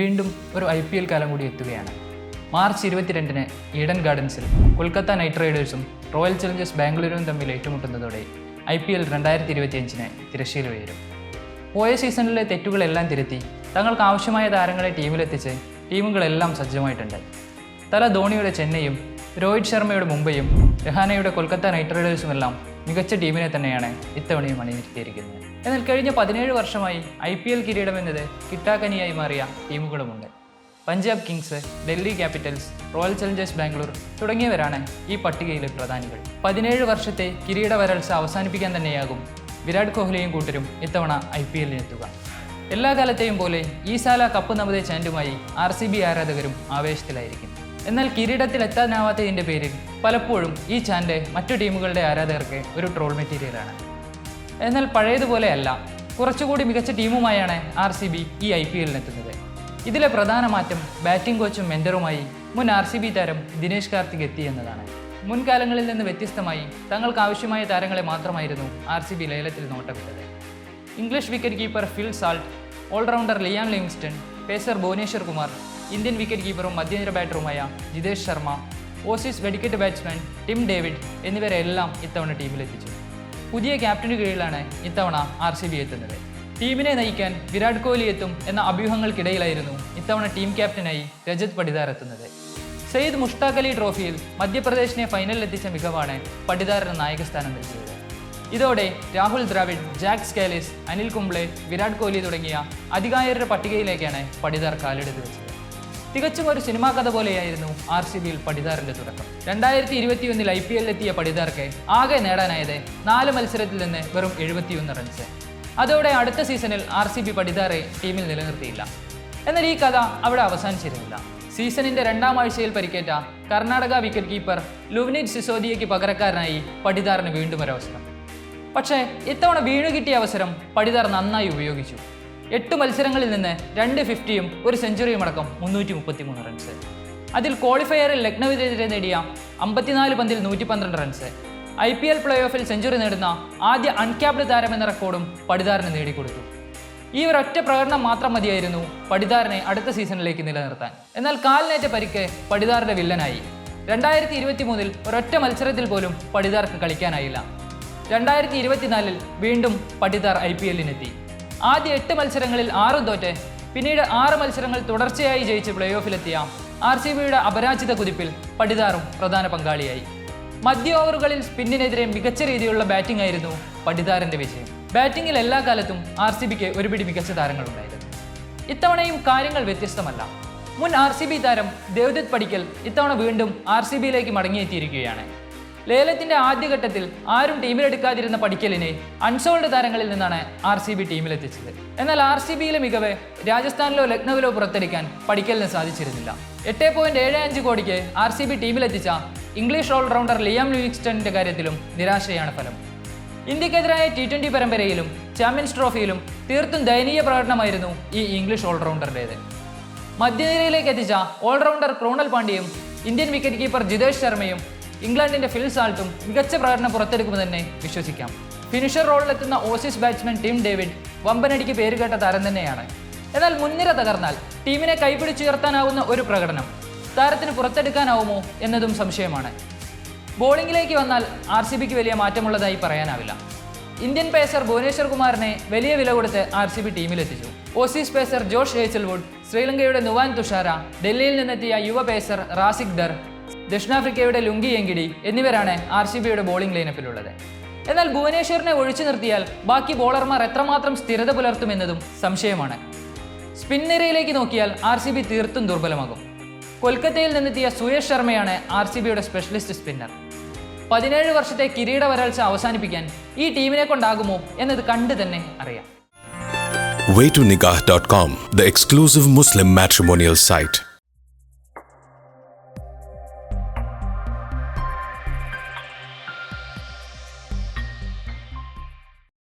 വീണ്ടും ഒരു IPL കാലം കൂടി എത്തുകയാണ്. മാർച്ച് 22-ന് ഈഡൻ ഗാർഡൻസിൽ കൊൽക്കത്ത നൈറ്റ് റൈഡേഴ്സും റോയൽ ചലഞ്ചേഴ്സ് ബാംഗ്ലൂരും തമ്മിൽ ഏറ്റുമുട്ടുന്നതോടെ IPL 2025-ന് തിരശ്ശീല ഉയരും. പോയ സീസണിലെ തെറ്റുകളെല്ലാം തിരുത്തി തങ്ങൾക്ക് ആവശ്യമായ താരങ്ങളെ ടീമിലെത്തിച്ച് ടീമുകളെല്ലാം സജ്ജമായിട്ടുണ്ട്. തല ധോണിയുടെ ചെന്നൈയും രോഹിത് ശർമ്മയുടെ മുംബൈയും രഹാനയുടെ കൊൽക്കത്ത നൈറ്റ് റൈഡേഴ്സുമെല്ലാം മികച്ച ടീമിനെ തന്നെയാണ് ഇത്തവണയും അണിനിരത്തിയിരിക്കുന്നത്. എന്നാൽ കഴിഞ്ഞ 17 വർഷമായി IPL കിരീടമെന്നത് കിട്ടാക്കനിയായി മാറിയ ടീമുകളുമുണ്ട്. Punjab Kings, Delhi Capitals, Royal Challengers Bangalore തുടങ്ങിയവരാണ് ഈ പട്ടികയിലെ പ്രധാനികൾ. 17 വർഷത്തെ കിരീട വരൾച്ച അവസാനിപ്പിക്കാൻ തന്നെയാകും വിരാട് കോഹ്ലിയും കൂട്ടരും ഇത്തവണ IPL-നെത്തുക. എല്ലാ കാലത്തെയും പോലെ ഈ സാല കപ്പ് നമതേ ചാൻഡുമായി RCB ആരാധകരും ആവേശത്തിലായിരിക്കും. എന്നാൽ കിരീടത്തിലെത്താനാവാത്തതിൻ്റെ പേരിൽ പലപ്പോഴും ഈ ചാൻഡ് മറ്റു ടീമുകളുടെ ആരാധകർക്ക് ഒരു ട്രോൾ മെറ്റീരിയലാണ്. എന്നാൽ പഴയതുപോലെയല്ല, കുറച്ചുകൂടി മികച്ച ടീമുമായാണ് RCB ഈ IPL-നെത്തുന്നത്. ഇതിലെ പ്രധാന മാറ്റം ബാറ്റിംഗ് കോച്ചും മെൻറ്ററുമായി മുൻ RCB താരം ദിനേശ് കാർത്തിക് എത്തി എന്നതാണ്. മുൻകാലങ്ങളിൽ നിന്ന് വ്യത്യസ്തമായി തങ്ങൾക്ക് ആവശ്യമായ താരങ്ങളെ മാത്രമായിരുന്നു RCB ലേലത്തിൽ നോട്ടമിട്ടത്. English wicket keeper Phil Salt, allrounder Liam Livingstone, pacer Bhuvneshwar Kumar, Indian wicket കീപ്പറും മധ്യനിര ബാറ്ററുമായ ജിതേഷ് ശർമ്മ, ഓസീസ് വെടിക്കെട്ട് ബാറ്റ്സ്മാൻ ടിം ഡേവിഡ് എന്നിവരെല്ലാം ഇത്തവണ ടീമിലെത്തിച്ചു. പുതിയ ക്യാപ്റ്റന് കീഴിലാണ് ഇത്തവണ RCB എത്തുന്നത്. ടീമിനെ നയിക്കാൻ വിരാട് കോഹ്ലി എത്തും എന്ന അഭ്യൂഹങ്ങൾക്കിടയിലായിരുന്നു ഇത്തവണ ടീം ക്യാപ്റ്റനായി രജത് പടിദാർ എത്തുന്നത്. സയ്യിദ് മുഷ്താഖ് അലി ട്രോഫിയിൽ മധ്യപ്രദേശിനെ ഫൈനലിലെത്തിച്ച മികവാണ് പടിദാറിന് നായകസ്ഥാനം നൽകിയത്. ഇതോടെ രാഹുൽ ദ്രാവിഡ്, ജാക്ക് സ്കാലിസ്, അനിൽ കുംബ്ലെ, വിരാട് കോഹ്ലി തുടങ്ങിയ അധികായരുടെ പട്ടികയിലേക്കാണ് പടിദാർ കാലെടുത്ത് വെച്ചത്. തികച്ചും ഒരു സിനിമാ കഥ പോലെയായിരുന്നു RCB-യിൽ പടിദാറിന്റെ തുടക്കം. 2021-ൽ IPL-ലെത്തിയ പടിദാർക്ക് ആകെ നേടാനായത് 4 മത്സരത്തിൽ നിന്ന് വെറും 71 റൺസ്. അതോടെ അടുത്ത സീസണിൽ RCB പടിദാറെ ടീമിൽ നിലനിർത്തിയില്ല. എന്നാൽ ഈ കഥ അവിടെ അവസാനിച്ചിരുന്നില്ല. സീസണിന്റെ 2ാം ആഴ്ചയിൽ പരിക്കേറ്റ കർണാടക വിക്കറ്റ് കീപ്പർ ലുവ്നീത് സിസോദിയയ്ക്ക് പകരക്കാരനായി പടിദാറിന് വീണ്ടും ഒരവസരം. പക്ഷേ ഇത്തവണ വീണു കിട്ടിയ അവസരം പടിദാർ നന്നായി ഉപയോഗിച്ചു. 8 മത്സരങ്ങളിൽ നിന്ന് 2 50-യും ഒരു സെഞ്ചുറിയും അടക്കം 333 റൺസ്. അതിൽ ക്വാളിഫയറിൽ ലക്നൌവിനെതിരെ നേടിയ 54 പന്തിൽ 112 റൺസ്. IPL പ്ലേ ഓഫിൽ സെഞ്ചുറി നേടുന്ന ആദ്യ അൺക്യാപ്ഡ് താരമെന്ന റെക്കോർഡും പടിദാറിന് നേടിക്കൊടുത്തു. ഈ ഒരൊറ്റ പ്രകടനം മാത്രം മതിയായിരുന്നു പടിദാറിനെ അടുത്ത സീസണിലേക്ക് നിലനിർത്താൻ. എന്നാൽ കാലിനേറ്റ പരിക്ക് പടിദാറിന്റെ വില്ലനായി. 2023-ൽ ഒരൊറ്റ മത്സരത്തിൽ പോലും പടിദാർക്ക് കളിക്കാനായില്ല. 2024-ൽ വീണ്ടും പടിദാർ IPL-നെത്തി. ആദ്യ 8 മത്സരങ്ങളിൽ 6 തോറ്റ് പിന്നീട് 6 മത്സരങ്ങൾ തുടർച്ചയായി ജയിച്ച് പ്ലേ ഓഫിലെത്തിയ RCB-യുടെ അപരാജിത കുതിപ്പിൽ പടിദാറും പ്രധാന പങ്കാളിയായി. മധ്യ ഓവറുകളിൽ സ്പിന്നിനെതിരെ മികച്ച രീതിയിലുള്ള ബാറ്റിംഗ് ആയിരുന്നു പടിദാറിന്റെ വിജയം. ബാറ്റിംഗിൽ എല്ലാ കാലത്തും RCB-ക്ക് ഒരുപിടി മികച്ച താരങ്ങളുണ്ടായിരുന്നു. ഇത്തവണയും കാര്യങ്ങൾ വ്യത്യസ്തമല്ല. മുൻ RCB താരം ദേവ്ദത്ത് പടിക്കൽ ഇത്തവണ വീണ്ടും RCB-യിലേക്ക് മടങ്ങിയെത്തിയിരിക്കുകയാണ്. ലേലത്തിന്റെ ആദ്യഘട്ടത്തിൽ ആരും ടീമിലെടുക്കാതിരുന്ന പടിക്കലിനെ അൺസോൾഡ് താരങ്ങളിൽ നിന്നാണ് RCB ടീമിലെത്തിച്ചത്. എന്നാൽ RCB-യിലെ മികവ് രാജസ്ഥാനിലോ ലക്നൌവിലോ പുറത്തെടുക്കാൻ പടിക്കലിന് സാധിച്ചിരുന്നില്ല. 8.75 കോടിക്ക് RCB ടീമിലെത്തിച്ച ഇംഗ്ലീഷ് ഓൾറൗണ്ടർ ലിയാം ലിവിങ്സ്റ്റണിന്റെ കാര്യത്തിലും നിരാശയാണ് ഫലം. ഇന്ത്യക്കെതിരായ T20 പരമ്പരയിലും ചാമ്പ്യൻസ് ട്രോഫിയിലും തീർത്തും ദയനീയ പ്രകടനമായിരുന്നു ഈ ഇംഗ്ലീഷ് ഓൾറൗണ്ടറുടേത്. മധ്യനിരയിലേക്ക് എത്തിച്ച ഓൾറൗണ്ടർ ക്രോണൽ പാണ്ഡ്യയും ഇന്ത്യൻ വിക്കറ്റ് കീപ്പർ ജിതേഷ് ശർമ്മയും ഇംഗ്ലണ്ടിന്റെ ഫിൽ സാൾട്ടും മികച്ച പ്രകടനം പുറത്തെടുക്കുമെന്ന് തന്നെ വിശ്വസിക്കാം. ഫിനിഷർ റോളിലെത്തുന്ന ഓസീസ് ബാറ്റ്സ്മാൻ ടിം ഡേവിഡ് വമ്പനടിക്ക് പേരുകേട്ട താരം തന്നെയാണ്. എന്നാൽ മുൻനിര തകർന്നാൽ ടീമിനെ കൈപിടിച്ചുയർത്താനാവുന്ന ഒരു പ്രകടനം താരത്തിന് പുറത്തെടുക്കാനാവുമോ എന്നതും സംശയമാണ്. ബോളിംഗിലേക്ക് വന്നാൽ RCB-ക്ക് വലിയ മാറ്റമുള്ളതായി പറയാനാവില്ല. ഇന്ത്യൻ പേസർ ഭുവനേശ്വർ കുമാറിനെ വലിയ വില കൊടുത്ത് RCB ടീമിലെത്തിച്ചു. ഓസീസ് പേസർ ജോഷ് ഹേസൽവുഡ്, ശ്രീലങ്കയുടെ നുവാൻ തുഷാര, ഡൽഹിയിൽ നിന്നെത്തിയ യുവ പേസർ റാസിക് ദർ, ദക്ഷിണാഫ്രിക്കയുടെ ലുങ്കി എങ്കിഡി എന്നിവരാണ് RCB-യുടെ ബോളിംഗ് ലൈനപ്പിലുള്ളത്. എന്നാൽ ഭുവനേശ്വറിനെ ഒഴിച്ചു നിർത്തിയാൽ ബാക്കി ബോളർമാർ എത്രമാത്രം സ്ഥിരത പുലർത്തുമെന്നതും സംശയമാണ്. സ്പിൻ നിരയിലേക്ക് നോക്കിയാൽ RCB തീർത്തും ദുർബലമാകും. കൊൽക്കത്തയിൽ നിന്നെത്തിയ സുയേഷ് ശർമ്മയാണ് RCB-യുടെ സ്പെഷ്യലിസ്റ്റ് സ്പിന്നർ. 17 വർഷത്തെ കിരീട വരൾച്ച അവസാനിപ്പിക്കാൻ ഈ ടീമിനെ കൊണ്ടാകുമോ എന്നത് കണ്ടു തന്നെ അറിയാം. Way2Nikah.com, the exclusive Muslim matrimonial site.